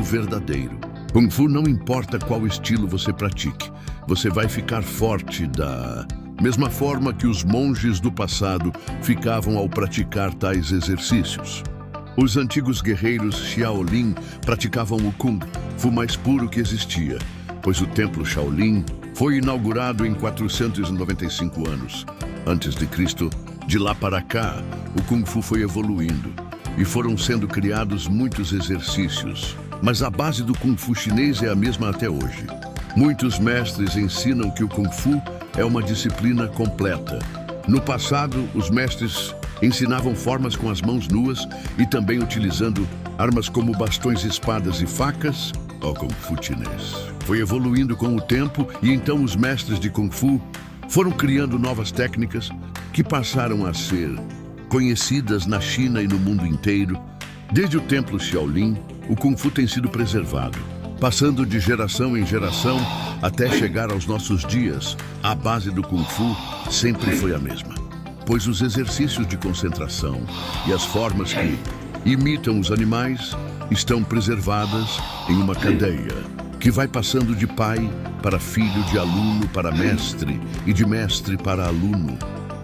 verdadeiro. Kung Fu não importa qual estilo você pratique, você vai ficar forte da mesma forma que os monges do passado ficavam ao praticar tais exercícios. Os antigos guerreiros Shaolin praticavam o Kung Fu mais puro que existia, pois o templo Shaolin foi inaugurado em 495 anos antes de Cristo. De lá para cá, o Kung Fu foi evoluindo e foram sendo criados muitos exercícios, mas a base do Kung Fu chinês é a mesma até hoje. Muitos mestres ensinam que o Kung Fu é uma disciplina completa. No passado, os mestres ensinavam formas com as mãos nuas e também utilizando armas como bastões, espadas e facas. O Kung Fu chinês foi evoluindo com o tempo e então os mestres de Kung Fu foram criando novas técnicas que passaram a ser conhecidas na China e no mundo inteiro. Desde o templo Shaolin, o Kung Fu tem sido preservado, passando de geração em geração até chegar aos nossos dias. A base do Kung Fu sempre foi a mesma, pois os exercícios de concentração e as formas que imitam os animais estão preservadas em uma cadeia que vai passando de pai para filho, de aluno para mestre e de mestre para aluno.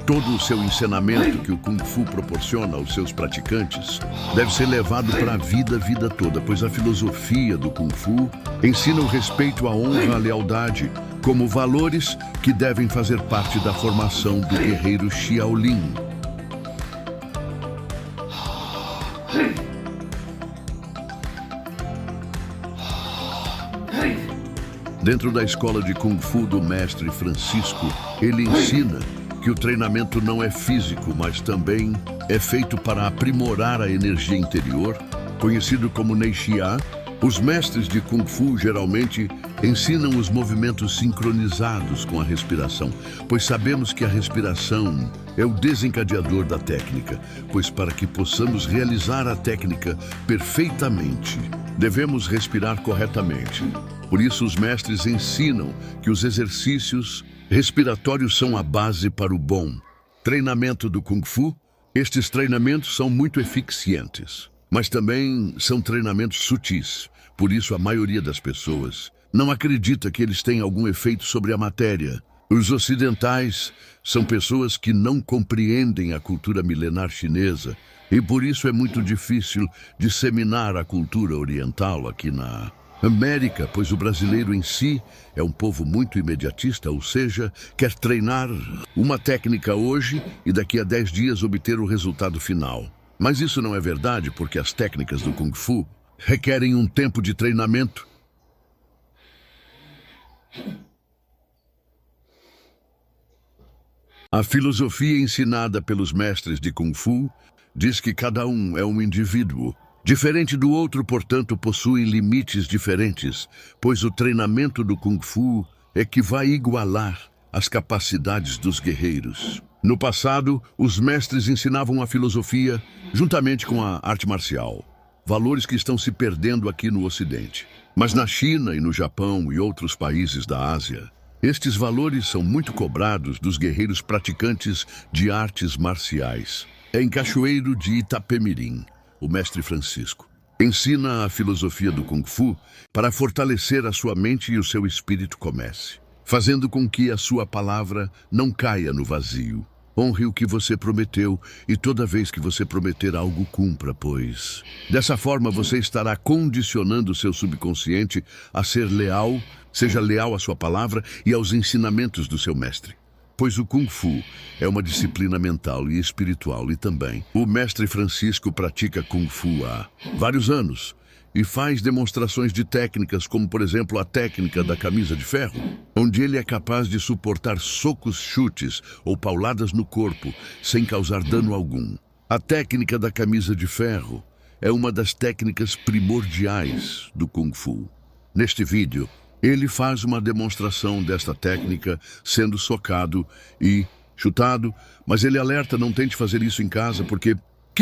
Todo o seu ensinamento que o Kung Fu proporciona aos seus praticantes deve ser levado para a vida toda, pois a filosofia do Kung Fu ensina o respeito, a honra, a lealdade como valores que devem fazer parte da formação do guerreiro Shaolin. Dentro da escola de Kung Fu do mestre Francisco, ele ensina que o treinamento não é físico, mas também é feito para aprimorar a energia interior, conhecido como Neixia. Os mestres de Kung Fu geralmente ensinam os movimentos sincronizados com a respiração, pois sabemos que a respiração é o desencadeador da técnica, pois para que possamos realizar a técnica perfeitamente, devemos respirar corretamente. Por isso, os mestres ensinam que os exercícios respiratórios são a base para o bom treinamento do Kung Fu. Estes treinamentos são muito eficientes, mas também são treinamentos sutis. Por isso, a maioria das pessoas não acredita que eles têm algum efeito sobre a matéria. Os ocidentais são pessoas que não compreendem a cultura milenar chinesa e por isso é muito difícil disseminar a cultura oriental aqui na América, pois o brasileiro em si é um povo muito imediatista, ou seja, quer treinar uma técnica hoje e daqui a 10 dias obter o resultado final. Mas isso não é verdade, porque as técnicas do Kung Fu requerem um tempo de treinamento. A filosofia ensinada pelos mestres de Kung Fu diz que cada um é um indivíduo diferente do outro, portanto, possuem limites diferentes, pois o treinamento do Kung Fu é que vai igualar as capacidades dos guerreiros. No passado, os mestres ensinavam a filosofia juntamente com a arte marcial, valores que estão se perdendo aqui no Ocidente. Mas na China e no Japão e outros países da Ásia, estes valores são muito cobrados dos guerreiros praticantes de artes marciais. Em Cachoeiro de Itapemirim, o mestre Francisco ensina a filosofia do Kung Fu para fortalecer a sua mente e o seu espírito comece, fazendo com que a sua palavra não caia no vazio. Honre o que você prometeu e toda vez que você prometer algo, cumpra, pois dessa forma você estará condicionando seu subconsciente a ser leal, seja leal à sua palavra e aos ensinamentos do seu mestre. Pois o Kung Fu é uma disciplina mental e espiritual e também o mestre Francisco pratica Kung Fu há vários anos e faz demonstrações de técnicas como, por exemplo, a técnica da camisa de ferro, onde ele é capaz de suportar socos, chutes ou pauladas no corpo sem causar dano algum. A técnica da camisa de ferro é uma das técnicas primordiais do Kung Fu. Neste vídeo, ele faz uma demonstração desta técnica sendo socado e chutado, mas ele alerta: não tente fazer isso em casa, porque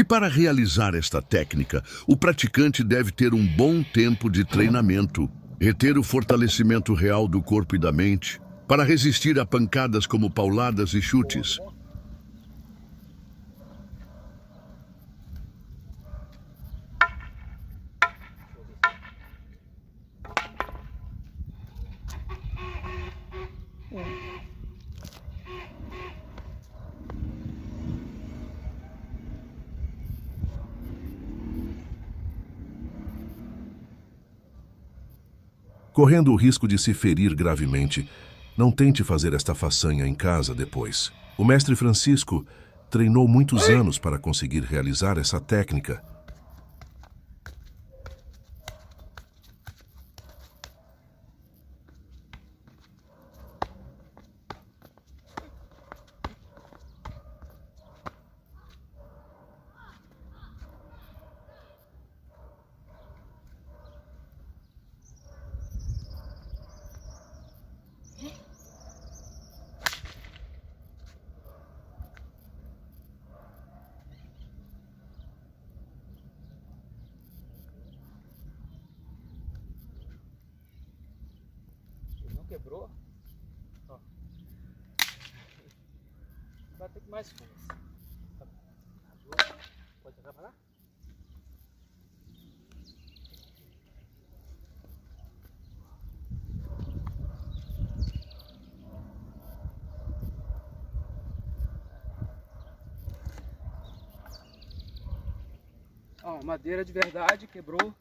para realizar esta técnica, o praticante deve ter um bom tempo de treinamento, reter o fortalecimento real do corpo e da mente, para resistir a pancadas como pauladas e chutes. correndo o risco de se ferir gravemente. Não tente fazer esta façanha em casa depois. O mestre Francisco treinou muitos anos para conseguir realizar essa técnica. Não quebrou? Ó. Vai ter que mais força. Pode jogar pra lá? Ó, madeira de verdade, quebrou.